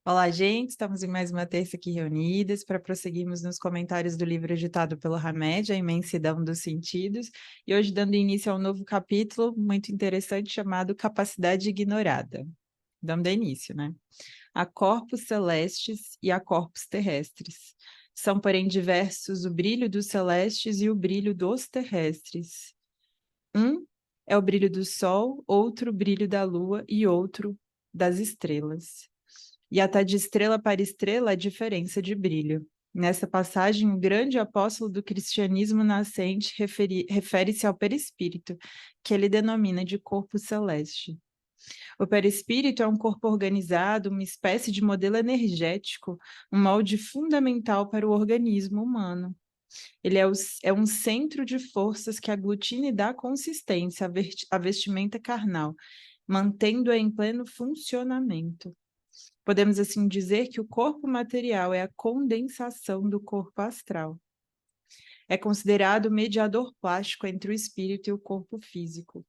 Olá, gente, estamos em mais uma terça aqui reunidas para prosseguirmos nos comentários do livro editado pelo Hamed, A Imensidão dos Sentidos, e hoje dando início a um novo capítulo muito interessante chamado Capacidade Ignorada. Vamos dar início, né? Há corpos celestes e há corpos terrestres. São, porém, diversos o brilho dos celestes e o brilho dos terrestres. Um é o brilho do sol, outro o brilho da lua e outro das estrelas. E até de estrela para estrela a diferença de brilho. Nessa passagem, o grande apóstolo do cristianismo nascente refere-se ao perispírito, que ele denomina de corpo celeste. O perispírito é um corpo organizado, uma espécie de modelo energético, um molde fundamental para o organismo humano. Ele é um centro de forças que aglutina e dá consistência à vestimenta carnal, mantendo-a em pleno funcionamento. Podemos assim dizer que o corpo material é a condensação do corpo astral. É considerado o mediador plástico entre o espírito e o corpo físico.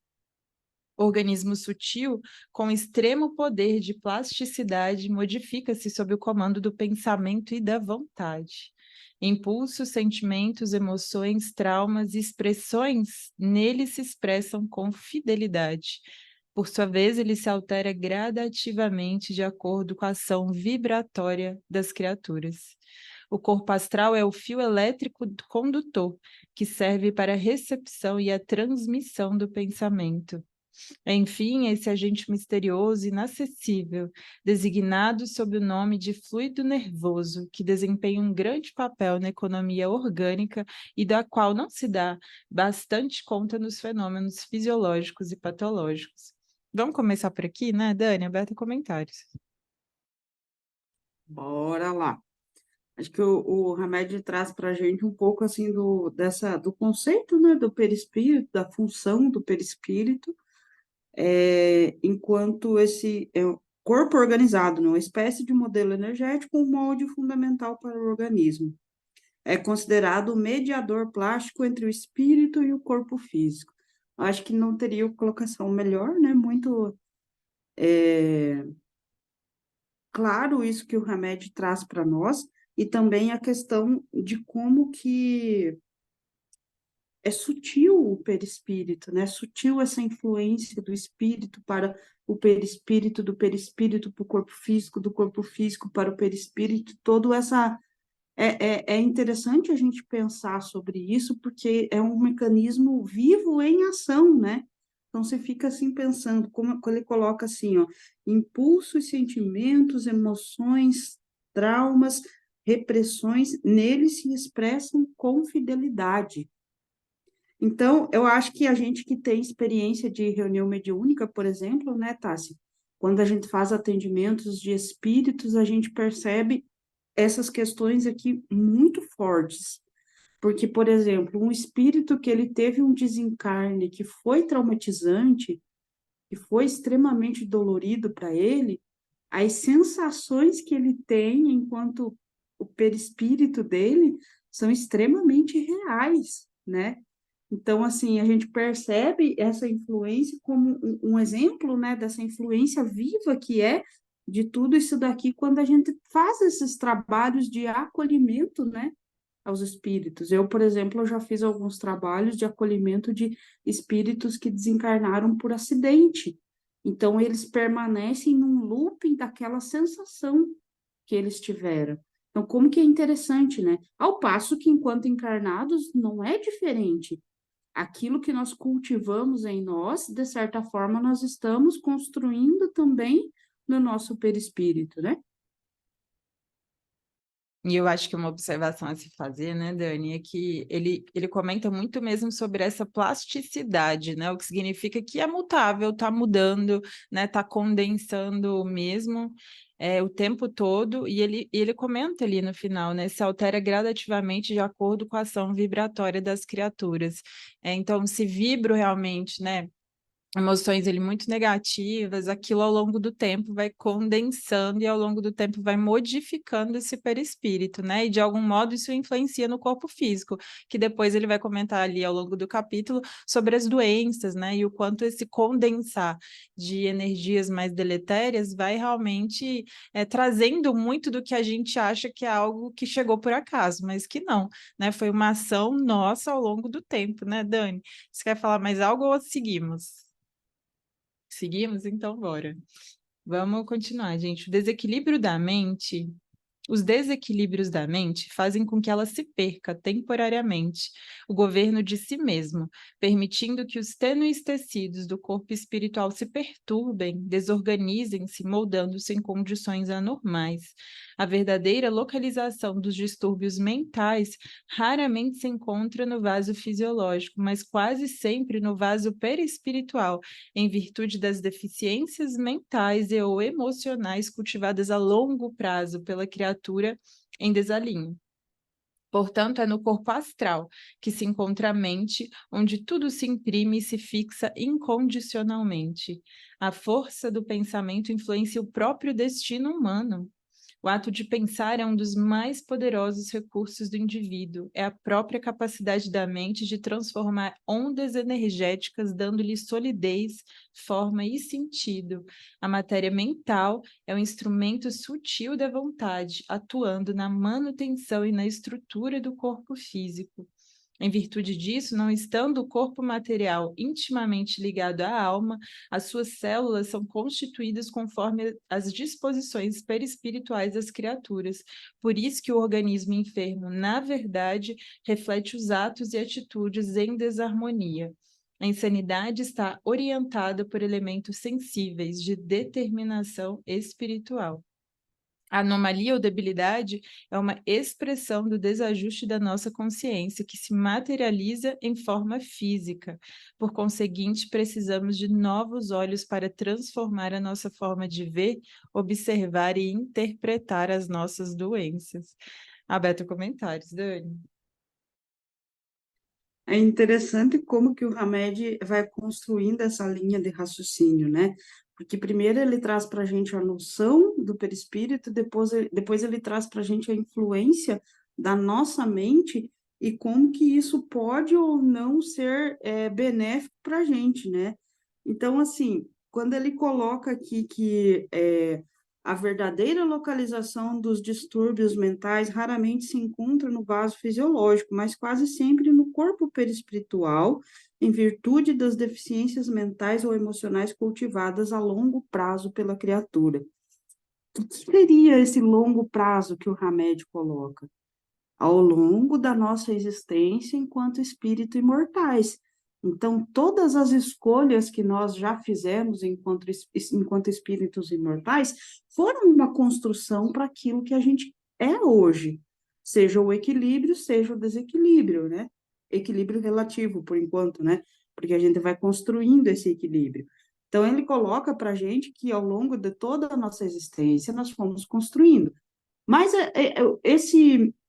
Organismo sutil, com extremo poder de plasticidade, modifica-se sob o comando do pensamento e da vontade. Impulsos, sentimentos, emoções, traumas e expressões nele se expressam com fidelidade. Por sua vez, ele se altera gradativamente de acordo com a ação vibratória das criaturas. O corpo astral é o fio elétrico condutor, que serve para a recepção e a transmissão do pensamento. Enfim, esse agente misterioso e inacessível, designado sob o nome de fluido nervoso, que desempenha um grande papel na economia orgânica e da qual não se dá bastante conta nos fenômenos fisiológicos e patológicos. Vamos começar por aqui, né, Dani? Aberta comentários. Bora lá. Acho que o Hamed traz para a gente um pouco assim do conceito, né, do perispírito, da função do perispírito, enquanto esse corpo organizado, né, uma espécie de modelo energético, um molde fundamental para o organismo. É considerado o mediador plástico entre o espírito e o corpo físico. Acho que não teria colocação melhor, né? Muito claro isso que o Hamed traz para nós, e também a questão de como que é sutil o perispírito, né? Sutil essa influência do espírito para o perispírito, do perispírito para o corpo físico, do corpo físico para o perispírito, todo essa... É interessante a gente pensar sobre isso, porque é um mecanismo vivo em ação, né? Então, você fica assim pensando, como ele coloca assim, ó, impulsos, sentimentos, emoções, traumas, repressões, neles se expressam com fidelidade. Então, eu acho que a gente que tem experiência de reunião mediúnica, por exemplo, né, Tassi? Quando a gente faz atendimentos de espíritos, a gente percebe essas questões aqui muito fortes. Porque, por exemplo, um espírito que ele teve um desencarne que foi traumatizante, que foi extremamente dolorido para ele, as sensações que ele tem enquanto o perispírito dele são extremamente reais, né? Então, assim, a gente percebe essa influência como um exemplo, né, dessa influência viva que é de tudo isso daqui quando a gente faz esses trabalhos de acolhimento, né, aos espíritos. Eu, por exemplo, eu já fiz alguns trabalhos de acolhimento de espíritos que desencarnaram por acidente. Então, eles permanecem num looping daquela sensação que eles tiveram. Então, como que é interessante, né? Ao passo que, enquanto encarnados, não é diferente. Aquilo que nós cultivamos em nós, de certa forma, nós estamos construindo também no nosso perispírito, né? E eu acho que uma observação a se fazer, né, Dani, é que ele comenta muito mesmo sobre essa plasticidade, né, o que significa que é mutável, está mudando, né, está condensando mesmo o tempo todo, e ele comenta ali no final, né, se altera gradativamente de acordo com a ação vibratória das criaturas. Então, se vibro realmente, né, emoções ele muito negativas, aquilo ao longo do tempo vai condensando e ao longo do tempo vai modificando esse perispírito, né? E de algum modo isso influencia no corpo físico, que depois ele vai comentar ali ao longo do capítulo sobre as doenças, né? E o quanto esse condensar de energias mais deletérias vai realmente trazendo muito do que a gente acha que é algo que chegou por acaso, mas que não, né? Foi uma ação nossa ao longo do tempo, né, Dani? Você quer falar mais algo ou seguimos? Seguimos? Então, bora. Vamos continuar, gente. O desequilíbrio da mente, os desequilíbrios da mente fazem com que ela se perca temporariamente o governo de si mesmo, permitindo que os tênues tecidos do corpo espiritual se perturbem, desorganizem-se, moldando-se em condições anormais. A verdadeira localização dos distúrbios mentais raramente se encontra no vaso fisiológico, mas quase sempre no vaso perispiritual, em virtude das deficiências mentais e ou emocionais cultivadas a longo prazo pela criatura em desalinho. Portanto, é no corpo astral que se encontra a mente, onde tudo se imprime e se fixa incondicionalmente. A força do pensamento influencia o próprio destino humano. O ato de pensar é um dos mais poderosos recursos do indivíduo. É a própria capacidade da mente de transformar ondas energéticas, dando-lhe solidez, forma e sentido. A matéria mental é um instrumento sutil da vontade, atuando na manutenção e na estrutura do corpo físico. Em virtude disso, não estando o corpo material intimamente ligado à alma, as suas células são constituídas conforme as disposições perispirituais das criaturas. Por isso que o organismo enfermo, na verdade, reflete os atos e atitudes em desarmonia. A insanidade está orientada por elementos sensíveis de determinação espiritual. A anomalia ou debilidade é uma expressão do desajuste da nossa consciência que se materializa em forma física. Por conseguinte, precisamos de novos olhos para transformar a nossa forma de ver, observar e interpretar as nossas doenças. Aberto comentários, Dani. É interessante como que o Hamed vai construindo essa linha de raciocínio, né? Porque primeiro ele traz para a gente a noção do perispírito, depois ele traz para a gente a influência da nossa mente e como que isso pode ou não ser benéfico para a gente, né? Então, assim, quando ele coloca aqui que a verdadeira localização dos distúrbios mentais raramente se encontra no vaso fisiológico, mas quase sempre no corpo perispiritual, em virtude das deficiências mentais ou emocionais cultivadas a longo prazo pela criatura. O que seria esse longo prazo que o Hamed coloca? Ao longo da nossa existência enquanto espírito imortais. Então, todas as escolhas que nós já fizemos enquanto espíritos imortais foram uma construção para aquilo que a gente é hoje, seja o equilíbrio, seja o desequilíbrio, né? Equilíbrio relativo, por enquanto, né? Porque a gente vai construindo esse equilíbrio. Então, ele coloca para a gente que ao longo de toda a nossa existência nós fomos construindo. Mas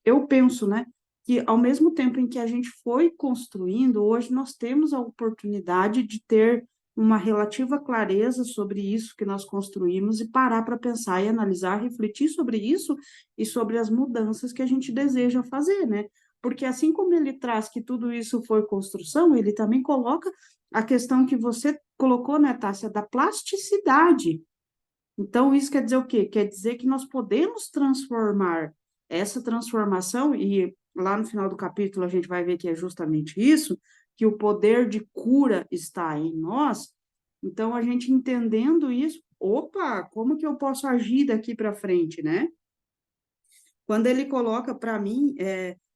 eu penso, né, que ao mesmo tempo em que a gente foi construindo, hoje nós temos a oportunidade de ter uma relativa clareza sobre isso que nós construímos e parar para pensar e analisar, refletir sobre isso e sobre as mudanças que a gente deseja fazer, né? Porque assim como ele traz que tudo isso foi construção, ele também coloca a questão que você colocou, né, Tássia, da plasticidade. Então, isso quer dizer o quê? Quer dizer que nós podemos transformar essa transformação, e lá no final do capítulo a gente vai ver que é justamente isso, que o poder de cura está em nós. Então, a gente entendendo isso, opa, como que eu posso agir daqui para frente, né? Quando ele coloca para mim,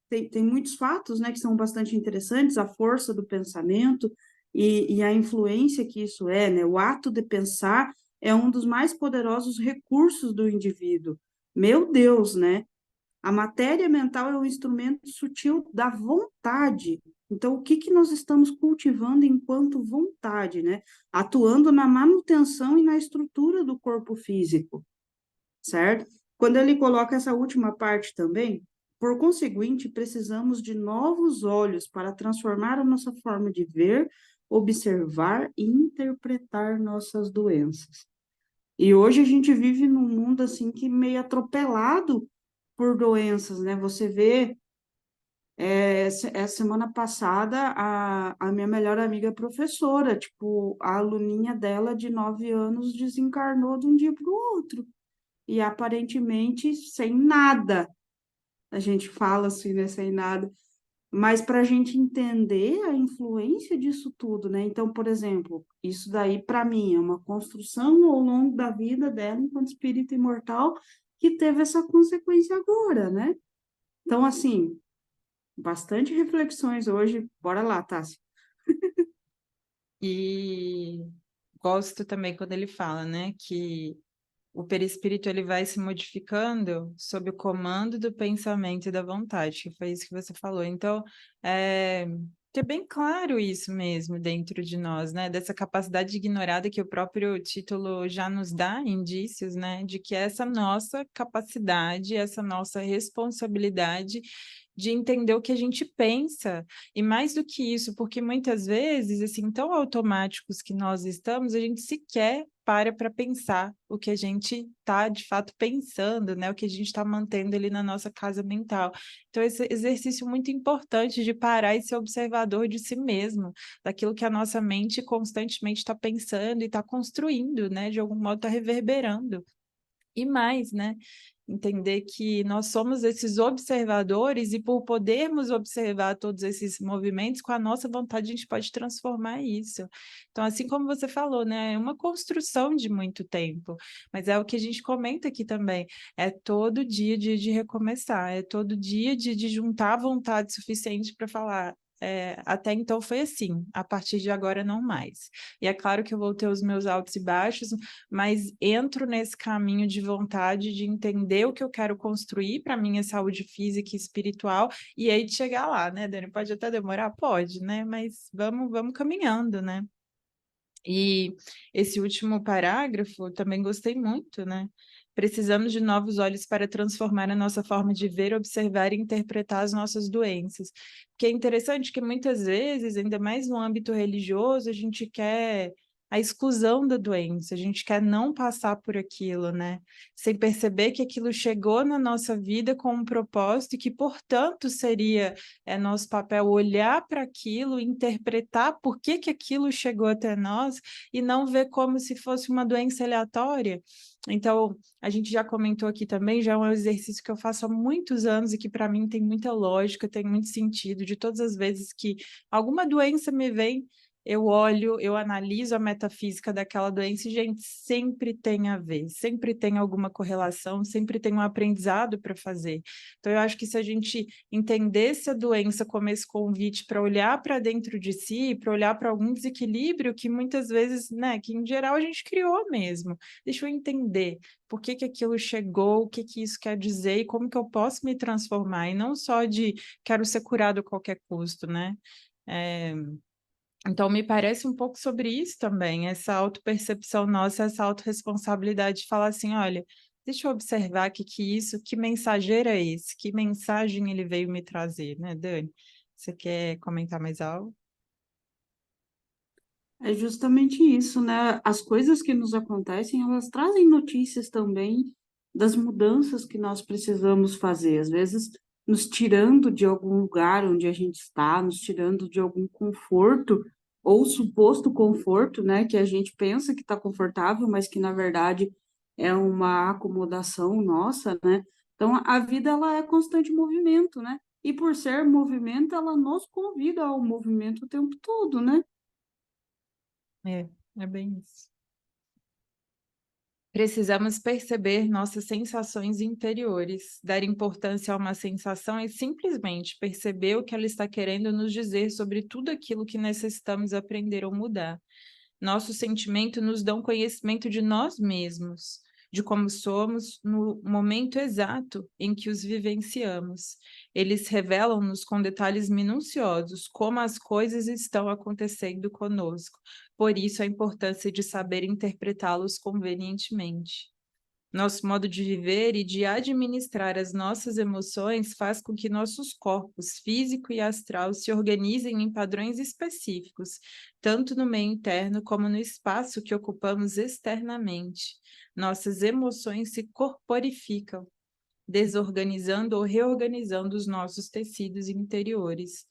tem muitos fatos, né, que são bastante interessantes, a força do pensamento e a influência que isso é, né? O ato de pensar é um dos mais poderosos recursos do indivíduo. Meu Deus, né? A matéria mental é um instrumento sutil da vontade. Então, o que que nós estamos cultivando enquanto vontade, né? Atuando na manutenção e na estrutura do corpo físico, certo? Quando ele coloca essa última parte também, por conseguinte, precisamos de novos olhos para transformar a nossa forma de ver, observar e interpretar nossas doenças. E hoje a gente vive num mundo assim que meio atropelado por doenças, né? Você vê, semana passada, a minha melhor amiga é professora, tipo, a aluninha dela de 9 anos desencarnou de um dia para o outro, e aparentemente sem nada. A gente fala assim, né? Sem nada. Mas para a gente entender a influência disso tudo, né? Então, por exemplo, isso daí para mim é uma construção ao longo da vida dela enquanto espírito imortal que teve essa consequência agora, né? Então, assim, bastante reflexões hoje. Bora lá, Tássia. E gosto também quando ele fala, né, que o perispírito ele vai se modificando sob o comando do pensamento e da vontade, que foi isso que você falou. Então, é, que é bem claro isso mesmo dentro de nós, né? Dessa capacidade ignorada que o próprio título já nos dá indícios, né? De que essa nossa capacidade, essa nossa responsabilidade de entender o que a gente pensa. E mais do que isso, porque muitas vezes, assim, tão automáticos que nós estamos, a gente sequer para pensar o que a gente está de fato pensando, né? O que a gente está mantendo ali na nossa casa mental. Então, esse exercício muito importante de parar e ser observador de si mesmo, daquilo que a nossa mente constantemente está pensando e está construindo, né? De algum modo está reverberando. E mais, né? Entender que nós somos esses observadores e por podermos observar todos esses movimentos, com a nossa vontade a gente pode transformar isso. Então, assim como você falou, né, é uma construção de muito tempo, mas é o que a gente comenta aqui também, é todo dia de recomeçar, é todo dia de juntar vontade suficiente para falar, até então foi assim, a partir de agora não mais. E é claro que eu vou ter os meus altos e baixos, mas entro nesse caminho de vontade de entender o que eu quero construir para minha saúde física e espiritual, e aí de chegar lá, né, Dani? Pode até demorar? Pode, né? Mas vamos caminhando, né? E esse último parágrafo também gostei muito, né? Precisamos de novos olhos para transformar a nossa forma de ver, observar e interpretar as nossas doenças. Porque é interessante que muitas vezes, ainda mais no âmbito religioso, a gente quer a exclusão da doença, a gente quer não passar por aquilo, né? Sem perceber que aquilo chegou na nossa vida com um propósito e que, portanto, seria nosso papel olhar para aquilo, interpretar por que que aquilo chegou até nós e não ver como se fosse uma doença aleatória. Então, a gente já comentou aqui também, já é um exercício que eu faço há muitos anos e que para mim tem muita lógica, tem muito sentido. De todas as vezes que alguma doença me vem, eu olho, eu analiso a metafísica daquela doença e, gente, sempre tem a ver, sempre tem alguma correlação, sempre tem um aprendizado para fazer. Então, eu acho que se a gente entendesse a doença como esse convite para olhar para dentro de si, para olhar para algum desequilíbrio que muitas vezes, né, que em geral a gente criou mesmo. Deixa eu entender por que que aquilo chegou, o que que isso quer dizer e como que eu posso me transformar, e não só de quero ser curado a qualquer custo, né? É, então, me parece um pouco sobre isso também, essa autopercepção nossa, essa autorresponsabilidade de falar assim, olha, deixa eu observar que isso, que mensageiro é esse? Que mensagem ele veio me trazer, né, Dani? Você quer comentar mais algo? É justamente isso, né? As coisas que nos acontecem, elas trazem notícias também das mudanças que nós precisamos fazer. Às vezes, nos tirando de algum lugar onde a gente está, nos tirando de algum conforto ou suposto conforto, né? Que a gente pensa que está confortável, mas que na verdade é uma acomodação nossa, né? Então, a vida ela é constante movimento, né? E por ser movimento, ela nos convida ao movimento o tempo todo, né? É, é bem isso. Precisamos perceber nossas sensações interiores. Dar importância a uma sensação é simplesmente perceber o que ela está querendo nos dizer sobre tudo aquilo que necessitamos aprender ou mudar. Nossos sentimentos nos dão conhecimento de nós mesmos, de como somos no momento exato em que os vivenciamos. Eles revelam-nos com detalhes minuciosos como as coisas estão acontecendo conosco. Por isso, a importância de saber interpretá-los convenientemente. Nosso modo de viver e de administrar as nossas emoções faz com que nossos corpos físico e astral se organizem em padrões específicos, tanto no meio interno como no espaço que ocupamos externamente. Nossas emoções se corporificam, desorganizando ou reorganizando os nossos tecidos interiores.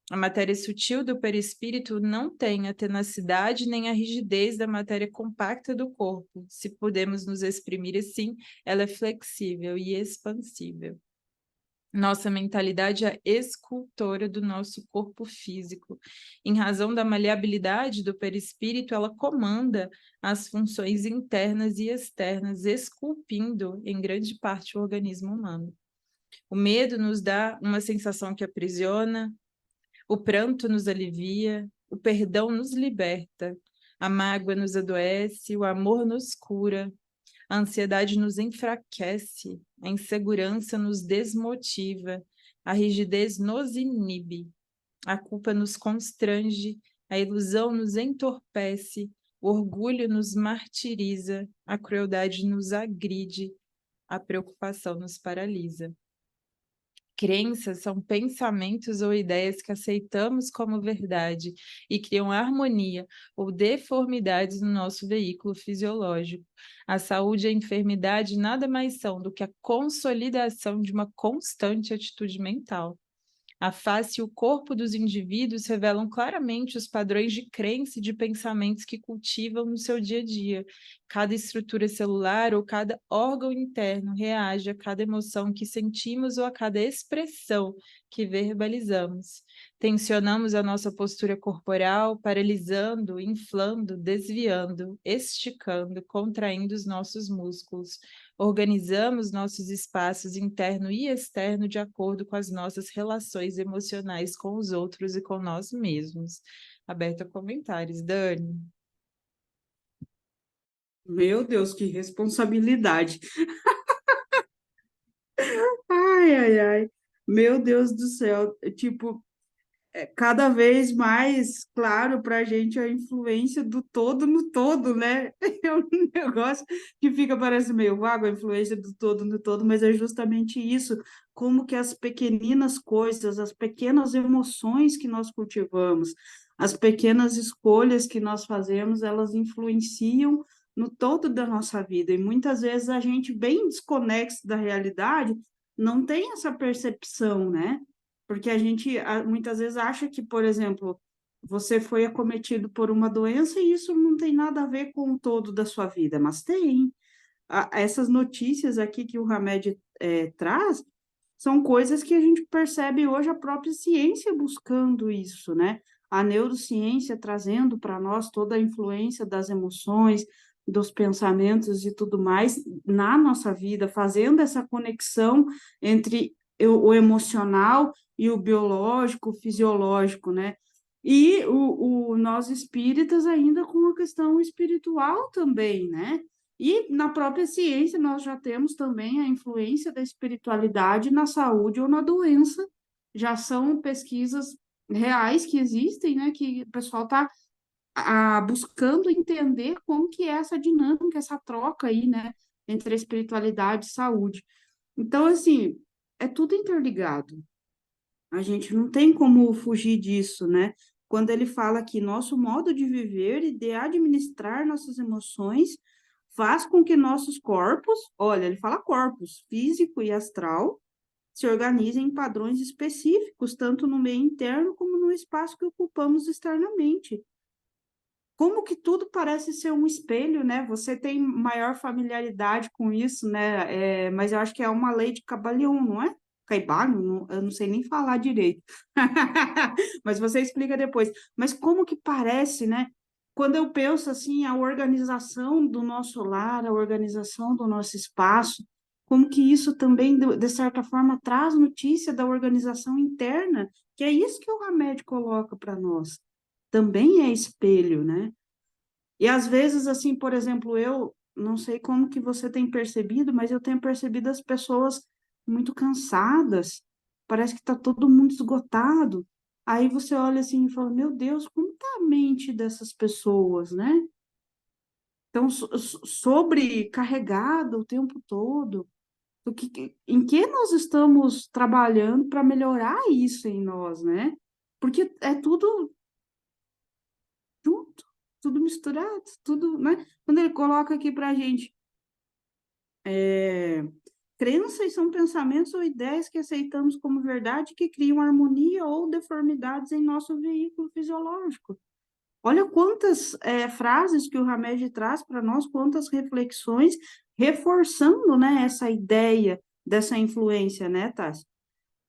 A matéria sutil do perispírito não tem a tenacidade nem a rigidez da matéria compacta do corpo. Se podemos nos exprimir assim, ela é flexível e expansível. Nossa mentalidade é a escultora do nosso corpo físico. Em razão da maleabilidade do perispírito, ela comanda as funções internas e externas, esculpindo em grande parte o organismo humano. O medo nos dá uma sensação que aprisiona, o pranto nos alivia, o perdão nos liberta, a mágoa nos adoece, o amor nos cura, a ansiedade nos enfraquece, a insegurança nos desmotiva, a rigidez nos inibe, a culpa nos constrange, a ilusão nos entorpece, o orgulho nos martiriza, a crueldade nos agride, a preocupação nos paralisa. Crenças são pensamentos ou ideias que aceitamos como verdade e criam harmonia ou deformidades no nosso veículo fisiológico. A saúde e a enfermidade nada mais são do que a consolidação de uma constante atitude mental. A face e o corpo dos indivíduos revelam claramente os padrões de crença e de pensamentos que cultivam no seu dia a dia. Cada estrutura celular ou cada órgão interno reage a cada emoção que sentimos ou a cada expressão que verbalizamos. Tensionamos a nossa postura corporal, paralisando, inflando, desviando, esticando, contraindo os nossos músculos. Organizamos nossos espaços interno e externo de acordo com as nossas relações emocionais com os outros e com nós mesmos. Aberto a comentários, Dani. Meu Deus, que responsabilidade. Ai, ai, ai. Meu Deus do céu. Tipo, cada vez mais claro para a gente a influência do todo no todo, né? É um negócio que fica, parece meio vago, a influência do todo no todo, mas é justamente isso, como que as pequeninas coisas, as pequenas emoções que nós cultivamos, as pequenas escolhas que nós fazemos, elas influenciam no todo da nossa vida, e muitas vezes a gente, bem desconexo da realidade, não tem essa percepção, né? Porque a gente muitas vezes acha que, por exemplo, você foi acometido por uma doença e isso não tem nada a ver com o todo da sua vida, mas tem. Essas notícias aqui que o Hamed traz são coisas que a gente percebe hoje a própria ciência buscando isso, né? A neurociência trazendo para nós toda a influência das emoções, dos pensamentos e tudo mais na nossa vida, fazendo essa conexão entre o emocional e o biológico, o fisiológico, né? E nós espíritas ainda com a questão espiritual também, né? E na própria ciência nós já temos também a influência da espiritualidade na saúde ou na doença. Já são pesquisas reais que existem, né? Que o pessoal está buscando entender como que é essa dinâmica, essa troca aí, né? Entre a espiritualidade e saúde. Então, assim, é tudo interligado. A gente não tem como fugir disso, né? Quando ele fala que nosso modo de viver e de administrar nossas emoções faz com que nossos corpos, olha, ele fala corpos, físico e astral, se organizem em padrões específicos, tanto no meio interno como no espaço que ocupamos externamente. Como que tudo parece ser um espelho, né? Você tem maior familiaridade com isso, né? Mas eu acho que é uma lei de Caibalion, não é? Caibalion? Eu não sei nem falar direito. Mas você explica depois. Mas como que parece, né? Quando eu penso assim, a organização do nosso lar, a organização do nosso espaço, como que isso também, de certa forma, traz notícia da organização interna, que é isso que o Hamed coloca para nós. Também é espelho, né? E às vezes, assim, por exemplo, eu não sei como que você tem percebido, mas eu tenho percebido as pessoas muito cansadas, parece que está todo mundo esgotado. Aí você olha assim e fala, meu Deus, como está a mente dessas pessoas, né? Então, sobrecarregado o tempo todo. Em que nós estamos trabalhando para melhorar isso em nós, né? Porque é tudo junto, tudo misturado, tudo, né? Quando ele coloca aqui para a gente, crenças são pensamentos ou ideias que aceitamos como verdade que criam harmonia ou deformidades em nosso veículo fisiológico. Olha quantas frases que o Hamed traz para nós, quantas reflexões, reforçando, né, essa ideia dessa influência, né, Tassi?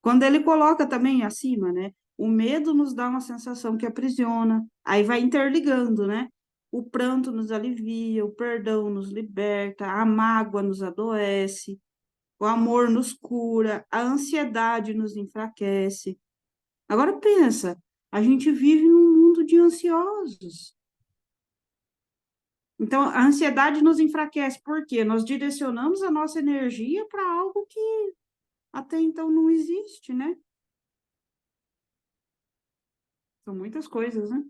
Quando ele coloca também acima, né? O medo nos dá uma sensação que aprisiona, aí vai interligando, né? O pranto nos alivia, o perdão nos liberta, a mágoa nos adoece, o amor nos cura, a ansiedade nos enfraquece. Agora pensa, a gente vive num mundo de ansiosos. Então, a ansiedade nos enfraquece, porque nós direcionamos a nossa energia para algo que até então não existe, né? São muitas coisas, né?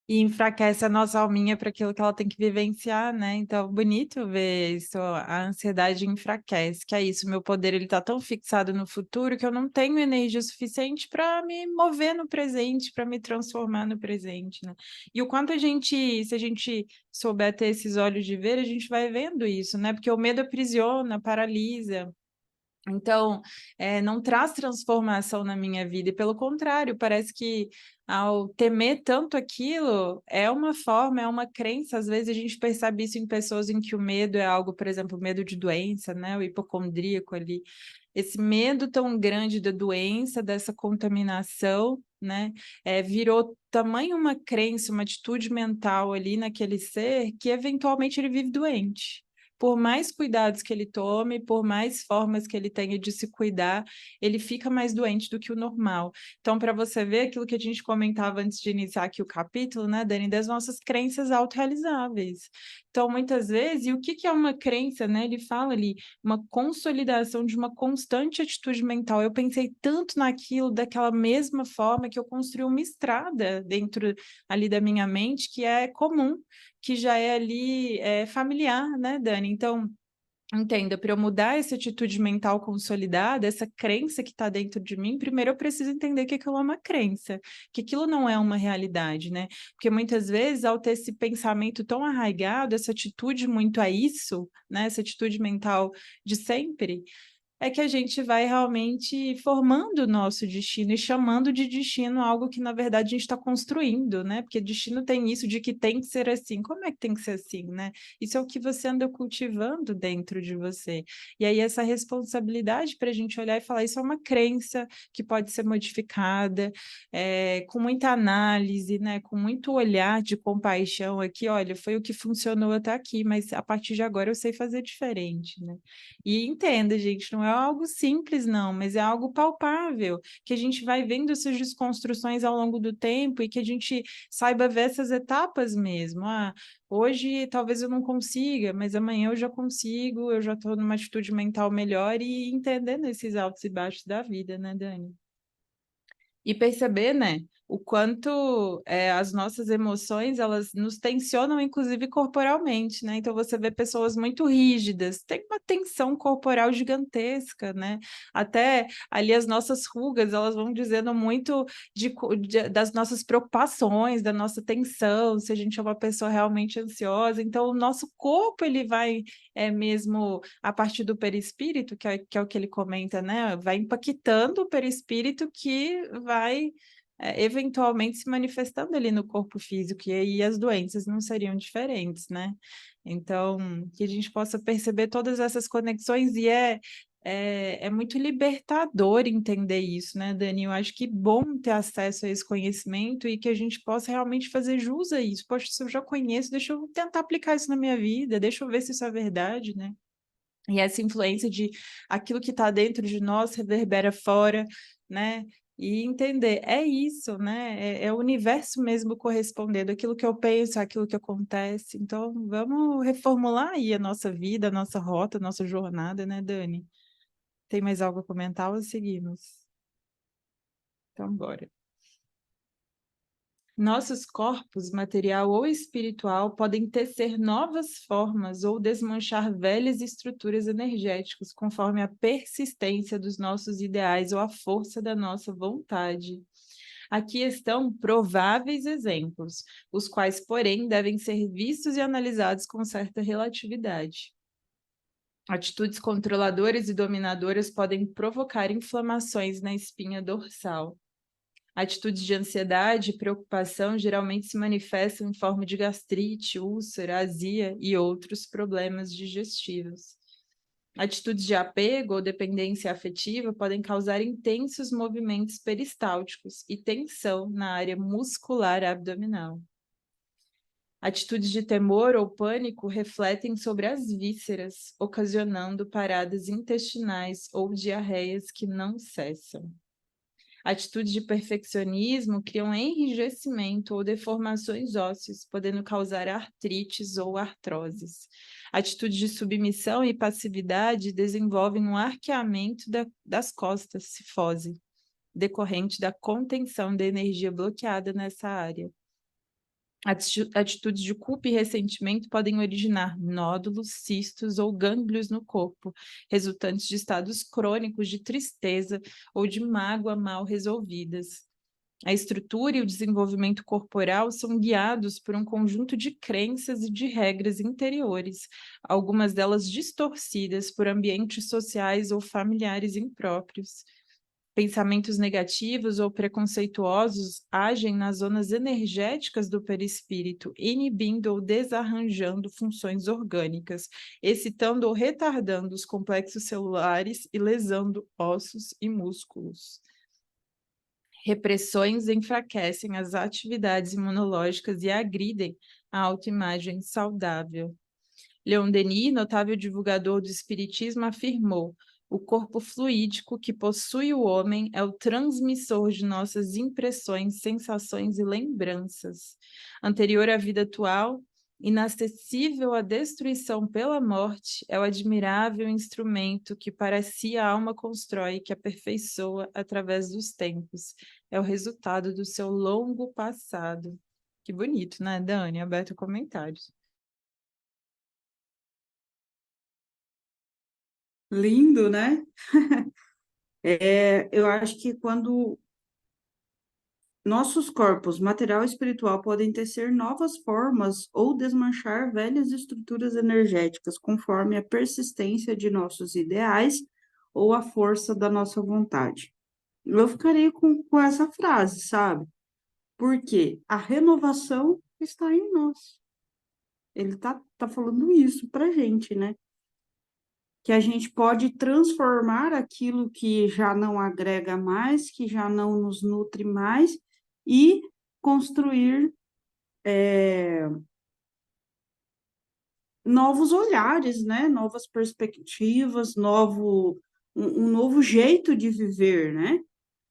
E enfraquece a nossa alminha para aquilo que ela tem que vivenciar, né? Então, bonito ver isso, a ansiedade enfraquece, que é isso, meu poder ele tá tão fixado no futuro que eu não tenho energia suficiente para me mover no presente, para me transformar no presente, né? E o quanto a gente, se a gente souber ter esses olhos de ver, a gente vai vendo isso, né? Porque o medo aprisiona, paralisa. Então, não traz transformação na minha vida, e pelo contrário, parece que ao temer tanto aquilo, é uma forma, é uma crença, às vezes a gente percebe isso em pessoas em que o medo é algo, por exemplo, o medo de doença, né, o hipocondríaco ali, esse medo tão grande da doença, dessa contaminação, né, virou tamanho uma crença, uma atitude mental ali naquele ser, que eventualmente ele vive doente. Por mais cuidados que ele tome, por mais formas que ele tenha de se cuidar, ele fica mais doente do que o normal. Então, para você ver aquilo que a gente comentava antes de iniciar aqui o capítulo, né, Dani, das nossas crenças autorrealizáveis. Então, muitas vezes, e o que que é uma crença, né? Ele fala ali, uma consolidação de uma constante atitude mental. Eu pensei tanto naquilo daquela mesma forma que eu construí uma estrada dentro ali da minha mente que é comum, que já é ali familiar, né, Dani? Então, entenda, para eu mudar essa atitude mental consolidada, essa crença que está dentro de mim, primeiro eu preciso entender que aquilo é uma crença, que aquilo não é uma realidade, né? Porque muitas vezes, ao ter esse pensamento tão arraigado, essa atitude muito a isso, né? Essa atitude mental de sempre, é que a gente vai realmente formando o nosso destino e chamando de destino algo que, na verdade, a gente está construindo, né? Porque destino tem isso de que tem que ser assim. Como é que tem que ser assim, né? Isso é o que você anda cultivando dentro de você. E aí, essa responsabilidade para a gente olhar e falar, isso é uma crença que pode ser modificada, com muita análise, né? Com muito olhar de compaixão aqui, olha, foi o que funcionou até aqui, mas a partir de agora eu sei fazer diferente, né? E entenda, gente, não é algo simples, não, mas é algo palpável, que a gente vai vendo essas desconstruções ao longo do tempo e que a gente saiba ver essas etapas mesmo. Ah, hoje talvez eu não consiga, mas amanhã eu já consigo, eu já estou numa atitude mental melhor e entendendo esses altos e baixos da vida, né, Dani? E perceber, né, o quanto as nossas emoções, elas nos tensionam, inclusive corporalmente, né? Então você vê pessoas muito rígidas, tem uma tensão corporal gigantesca, né? Até ali as nossas rugas, elas vão dizendo muito das nossas preocupações, da nossa tensão, se a gente é uma pessoa realmente ansiosa. Então o nosso corpo, ele vai mesmo a partir do perispírito, que é o que ele comenta, né? Vai impactando o perispírito que vai eventualmente se manifestando ali no corpo físico, e aí as doenças não seriam diferentes, né? Então, que a gente possa perceber todas essas conexões, e é muito libertador entender isso, né, Dani? Eu acho que bom ter acesso a esse conhecimento e que a gente possa realmente fazer jus a isso. Poxa, se eu já conheço, deixa eu tentar aplicar isso na minha vida, deixa eu ver se isso é verdade, né? E essa influência de aquilo que está dentro de nós reverbera fora, né? E entender, é isso, né? É o universo mesmo correspondendo àquilo que eu penso, àquilo que acontece. Então, vamos reformular aí a nossa vida, a nossa rota, a nossa jornada, né, Dani? Tem mais algo a comentar ou seguimos? Então, bora. Nossos corpos, material ou espiritual, podem tecer novas formas ou desmanchar velhas estruturas energéticas conforme a persistência dos nossos ideais ou a força da nossa vontade. Aqui estão prováveis exemplos, os quais, porém, devem ser vistos e analisados com certa relatividade. Atitudes controladoras e dominadoras podem provocar inflamações na espinha dorsal. Atitudes de ansiedade e preocupação geralmente se manifestam em forma de gastrite, úlcera, azia e outros problemas digestivos. Atitudes de apego ou dependência afetiva podem causar intensos movimentos peristálticos e tensão na área muscular abdominal. Atitudes de temor ou pânico refletem sobre as vísceras, ocasionando paradas intestinais ou diarreias que não cessam. Atitudes de perfeccionismo criam enrijecimento ou deformações ósseas, podendo causar artrites ou artroses. Atitudes de submissão e passividade desenvolvem um arqueamento das costas, cifose, decorrente da contenção da energia bloqueada nessa área. Atitudes de culpa e ressentimento podem originar nódulos, cistos ou gânglios no corpo, resultantes de estados crônicos de tristeza ou de mágoa mal resolvidas. A estrutura e o desenvolvimento corporal são guiados por um conjunto de crenças e de regras interiores, algumas delas distorcidas por ambientes sociais ou familiares impróprios. Pensamentos negativos ou preconceituosos agem nas zonas energéticas do perispírito, inibindo ou desarranjando funções orgânicas, excitando ou retardando os complexos celulares e lesando ossos e músculos. Repressões enfraquecem as atividades imunológicas e agridem a autoimagem saudável. Leon Denis, notável divulgador do espiritismo, afirmou: o corpo fluídico que possui o homem é o transmissor de nossas impressões, sensações e lembranças. Anterior à vida atual, inacessível à destruição pela morte, é o admirável instrumento que para si a alma constrói, que aperfeiçoa através dos tempos. É o resultado do seu longo passado. Que bonito, né, Dani? Aberto comentários. Lindo, né? Eu acho que quando nossos corpos, material e espiritual, podem tecer novas formas ou desmanchar velhas estruturas energéticas, conforme a persistência de nossos ideais ou a força da nossa vontade. Eu ficaria com essa frase, sabe? Porque a renovação está em nós. Ele tá falando isso pra gente, né? Que a gente pode transformar aquilo que já não agrega mais, que já não nos nutre mais, e construir novos olhares, né? Novas perspectivas, um novo jeito de viver, né?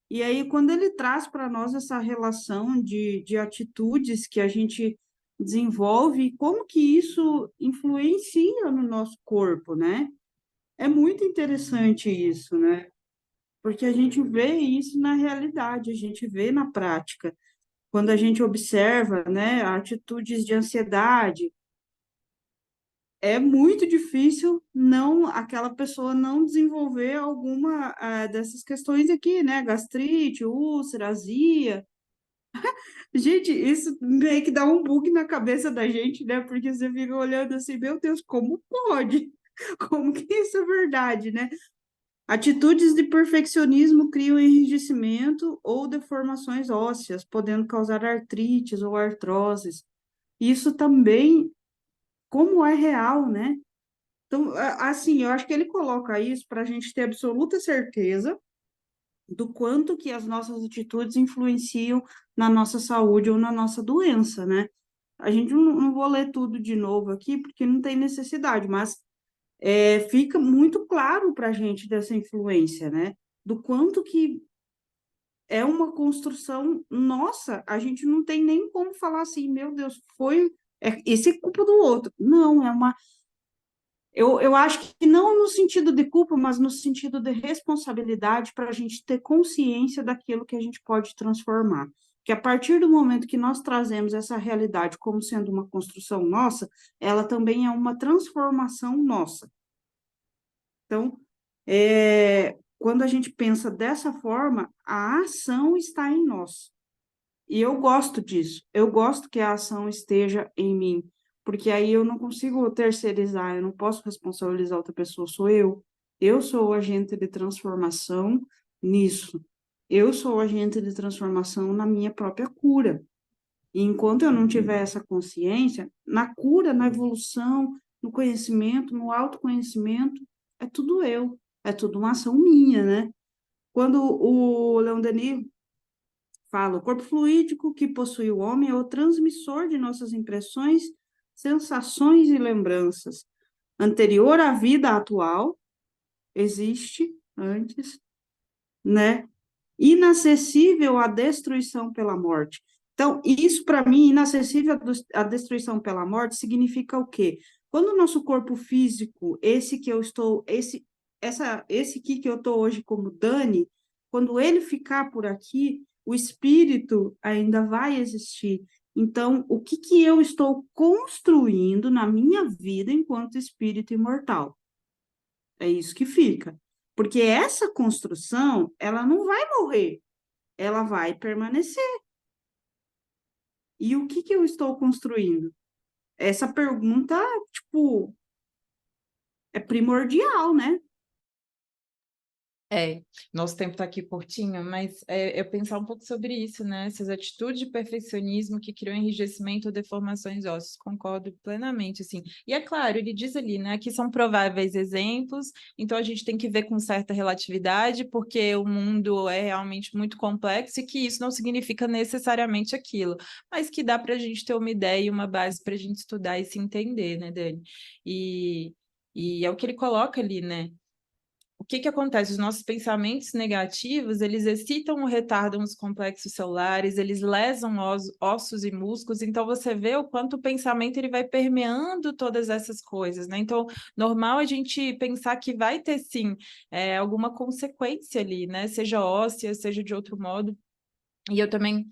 E aí, quando ele traz para nós essa relação de atitudes que a gente desenvolve, como que isso influencia no nosso corpo, né? É muito interessante isso, né? Porque a gente vê isso na realidade, a gente vê na prática. Quando a gente observa, né, atitudes de ansiedade, é muito difícil não aquela pessoa não desenvolver alguma dessas questões aqui, né? Gastrite, úlcera, azia. Gente, isso meio que dá um bug na cabeça da gente, né? Porque você fica olhando assim, meu Deus, como pode? Como que isso é verdade, né? Atitudes de perfeccionismo criam enrijecimento ou deformações ósseas, podendo causar artrites ou artroses. Isso também, como é real, né? Então, assim, eu acho que ele coloca isso para a gente ter absoluta certeza do quanto que as nossas atitudes influenciam na nossa saúde ou na nossa doença, né? A gente não vou ler tudo de novo aqui, porque não tem necessidade, mas fica muito claro para a gente dessa influência, né? Do quanto que é uma construção nossa, a gente não tem nem como falar assim, meu Deus, esse é culpa do outro. Não, eu acho que não no sentido de culpa, mas no sentido de responsabilidade para a gente ter consciência daquilo que a gente pode transformar. Que a partir do momento que nós trazemos essa realidade como sendo uma construção nossa, ela também é uma transformação nossa. Então, quando a gente pensa dessa forma, a ação está em nós. E eu gosto disso. Eu gosto que a ação esteja em mim, porque aí eu não consigo terceirizar, eu não posso responsabilizar outra pessoa, sou eu. Eu sou o agente de transformação nisso. Eu sou o agente de transformação na minha própria cura. E enquanto eu não tiver essa consciência, na cura, na evolução, no conhecimento, no autoconhecimento, é tudo eu, é tudo uma ação minha, né? Quando o Leon Denis fala, o corpo fluídico que possui o homem é o transmissor de nossas impressões, sensações e lembranças. Anterior à vida atual, existe antes, né? Inacessível à destruição pela morte. Então, isso para mim, inacessível à destruição pela morte, significa o quê? Quando o nosso corpo físico, esse aqui que eu estou hoje como Dani, quando ele ficar por aqui, o espírito ainda vai existir. Então, o que que eu estou construindo na minha vida enquanto espírito imortal? É isso que fica. Porque essa construção, ela não vai morrer, ela vai permanecer. E o que que eu estou construindo? Essa pergunta, tipo, é primordial, né? Nosso tempo está aqui curtinho, mas eu pensar um pouco sobre isso, né? Essas atitudes de perfeccionismo que criam enrijecimento ou deformações ósseas, concordo plenamente, assim. E é claro, ele diz ali, né, que são prováveis exemplos, então a gente tem que ver com certa relatividade, porque o mundo é realmente muito complexo e que isso não significa necessariamente aquilo, mas que dá para a gente ter uma ideia e uma base para a gente estudar e se entender, né, Dani? E é o que ele coloca ali, né? O que que acontece? Os nossos pensamentos negativos, eles excitam ou retardam os complexos celulares, eles lesam ossos e músculos, então você vê o quanto o pensamento ele vai permeando todas essas coisas, né? Então, normal a gente pensar que vai ter, sim, alguma consequência ali, né? Seja óssea, seja de outro modo, e eu também,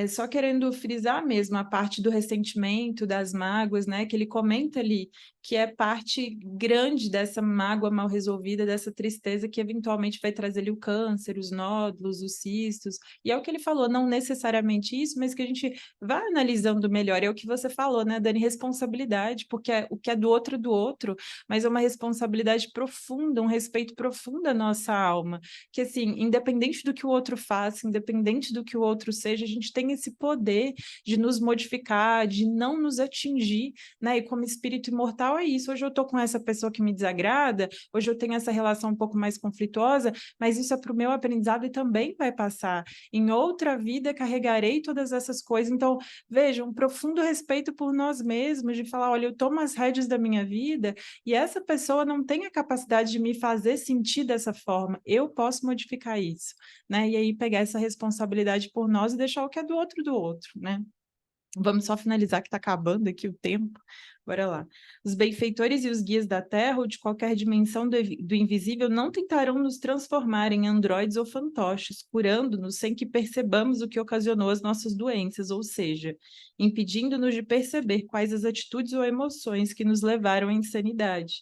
só querendo frisar mesmo a parte do ressentimento, das mágoas, né? Que ele comenta ali, que é parte grande dessa mágoa mal resolvida, dessa tristeza que eventualmente vai trazer ali o câncer, os nódulos, os cistos. E é o que ele falou, não necessariamente isso, mas que a gente vai analisando melhor. É o que você falou, né, Dani? Responsabilidade, porque o que é do outro, mas é uma responsabilidade profunda, um respeito profundo à nossa alma que, assim, independente do que o outro faça, independente do que o outro seja, a gente tem esse poder de nos modificar, de não nos atingir, né? E como espírito imortal é isso. Hoje eu tô com essa pessoa que me desagrada, hoje eu tenho essa relação um pouco mais conflituosa, mas isso é para o meu aprendizado e também vai passar. Em outra vida carregarei todas essas coisas. Então, veja, um profundo respeito por nós mesmos, de falar, olha, eu tomo as rédeas da minha vida e essa pessoa não tem a capacidade de me fazer sentir dessa forma. Eu posso modificar isso, né? E aí pegar essa responsabilidade por nós e deixar o que é do outro, né? Vamos só finalizar que está acabando aqui o tempo. Bora lá. Os benfeitores e os guias da Terra ou de qualquer dimensão do invisível não tentarão nos transformar em androides ou fantoches, curando-nos sem que percebamos o que ocasionou as nossas doenças, ou seja, impedindo-nos de perceber quais as atitudes ou emoções que nos levaram à insanidade.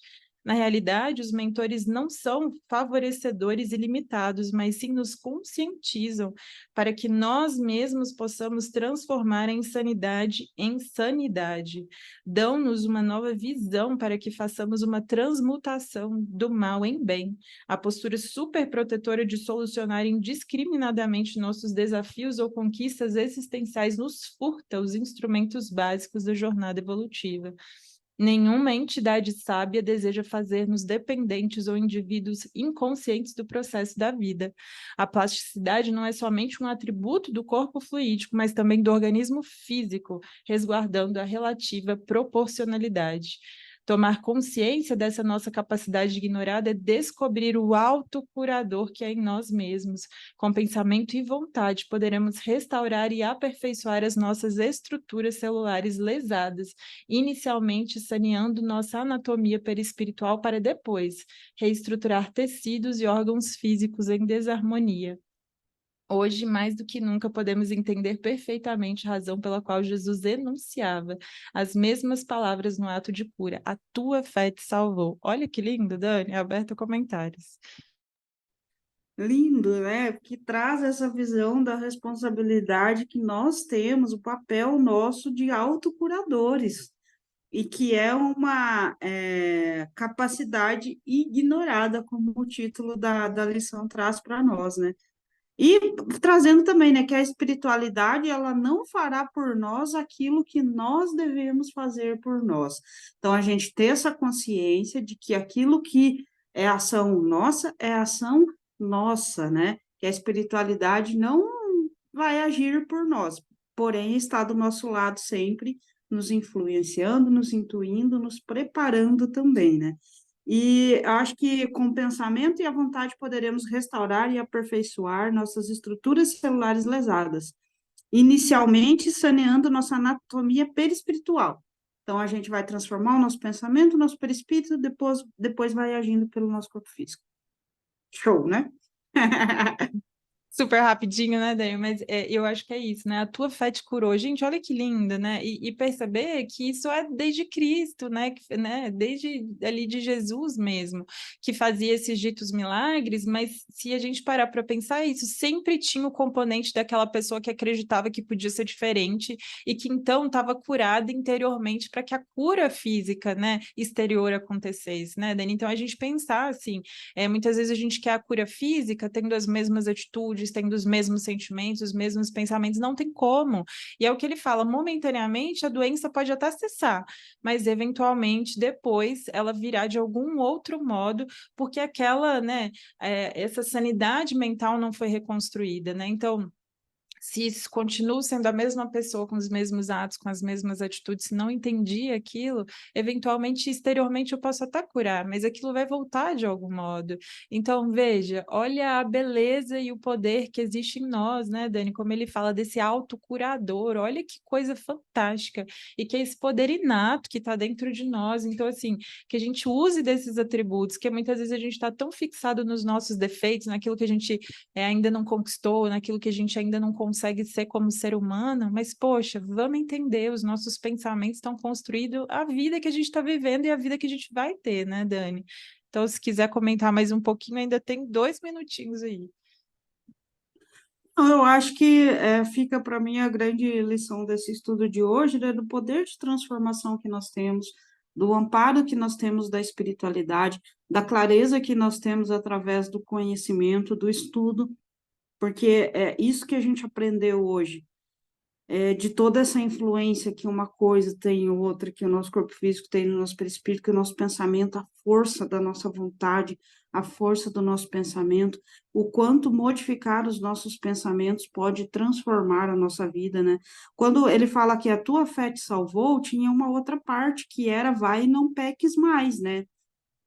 Na realidade, os mentores não são favorecedores ilimitados, mas sim nos conscientizam para que nós mesmos possamos transformar a insanidade em sanidade. Dão-nos uma nova visão para que façamos uma transmutação do mal em bem. A postura superprotetora de solucionar indiscriminadamente nossos desafios ou conquistas existenciais nos furta os instrumentos básicos da jornada evolutiva. Nenhuma entidade sábia deseja fazer-nos dependentes ou indivíduos inconscientes do processo da vida. A plasticidade não é somente um atributo do corpo fluídico, mas também do organismo físico, resguardando a relativa proporcionalidade. Tomar consciência dessa nossa capacidade ignorada é descobrir o autocurador que é em nós mesmos. Com pensamento e vontade, poderemos restaurar e aperfeiçoar as nossas estruturas celulares lesadas, inicialmente saneando nossa anatomia perispiritual para depois reestruturar tecidos e órgãos físicos em desarmonia. Hoje, mais do que nunca, podemos entender perfeitamente a razão pela qual Jesus enunciava as mesmas palavras no ato de cura. A tua fé te salvou. Olha que lindo, Dani. Aberto a comentários. Lindo, né? Que traz essa visão da responsabilidade que nós temos, o papel nosso de autocuradores, e que é uma capacidade ignorada, como o título da lição traz para nós, né? E trazendo também, né, que a espiritualidade, ela não fará por nós aquilo que nós devemos fazer por nós. Então, a gente ter essa consciência de que aquilo que é ação nossa, é ação nossa, né? Que a espiritualidade não vai agir por nós, porém está do nosso lado sempre, nos influenciando, nos intuindo, nos preparando também, né? E acho que com o pensamento e a vontade poderemos restaurar e aperfeiçoar nossas estruturas celulares lesadas, inicialmente saneando nossa anatomia perispiritual. Então, a gente vai transformar o nosso pensamento, o nosso perispírito, depois vai agindo pelo nosso corpo físico. Show, né? Super rapidinho, né, Dani? Mas eu acho que é isso, né? A tua fé te curou. Gente, olha que lindo, né? E perceber que isso é desde Cristo, né? Né? Desde ali de Jesus mesmo, que fazia esses ditos milagres, mas se a gente parar para pensar isso, sempre tinha o componente daquela pessoa que acreditava que podia ser diferente e que então estava curada interiormente para que a cura física, né, exterior acontecesse, né, Dani? Então a gente pensar assim, muitas vezes a gente quer a cura física tendo as mesmas atitudes, tendo os mesmos sentimentos, os mesmos pensamentos, não tem como. E é o que ele fala, momentaneamente a doença pode até cessar, mas eventualmente depois ela virá de algum outro modo, porque aquela, né, essa sanidade mental não foi reconstruída, né? Então, se continuo sendo a mesma pessoa com os mesmos atos, com as mesmas atitudes, se não entendi aquilo, eventualmente, exteriormente eu posso até curar, mas aquilo vai voltar de algum modo. Então, veja, olha a beleza e o poder que existe em nós, né, Dani? Como ele fala desse autocurador, olha que coisa fantástica. E que é esse poder inato que está dentro de nós. Então, assim, que a gente use desses atributos, que muitas vezes a gente está tão fixado nos nossos defeitos, naquilo que a gente ainda não conquistou, naquilo que a gente ainda não consegue ser como ser humano, mas, poxa, vamos entender, os nossos pensamentos estão construindo a vida que a gente está vivendo e a vida que a gente vai ter, né, Dani? Então, se quiser comentar mais um pouquinho, ainda tem 2 minutinhos aí. Não, eu acho que fica para mim a grande lição desse estudo de hoje, né, do poder de transformação que nós temos, do amparo que nós temos da espiritualidade, da clareza que nós temos através do conhecimento, do estudo, porque é isso que a gente aprendeu hoje, de toda essa influência que uma coisa tem em outra, que o nosso corpo físico tem no nosso perispírito, que o nosso pensamento, a força da nossa vontade, a força do nosso pensamento, o quanto modificar os nossos pensamentos pode transformar a nossa vida, né? Quando ele fala que a tua fé te salvou, tinha uma outra parte que era vai e não peques mais, né?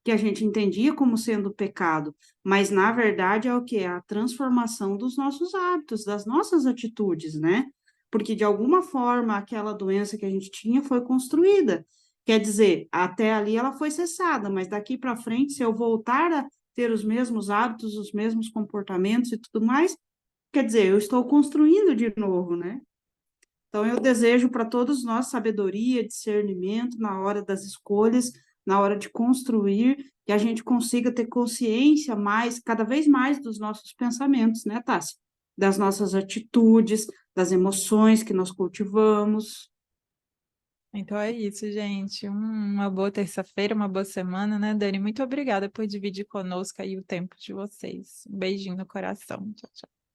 Que a gente entendia como sendo pecado, mas na verdade é o que? É a transformação dos nossos hábitos, das nossas atitudes, né? Porque de alguma forma aquela doença que a gente tinha foi construída. Quer dizer, até ali ela foi cessada, mas daqui para frente, se eu voltar a ter os mesmos hábitos, os mesmos comportamentos e tudo mais, quer dizer, eu estou construindo de novo, né? Então, eu desejo para todos nós sabedoria, discernimento na hora das escolhas, na hora de construir, que a gente consiga ter consciência mais, cada vez mais dos nossos pensamentos, né, Tássia? Das nossas atitudes, das emoções que nós cultivamos. Então é isso, gente. Uma boa terça-feira, uma boa semana, né, Dani? Muito obrigada por dividir conosco aí o tempo de vocês. Um beijinho no coração. Tchau, tchau.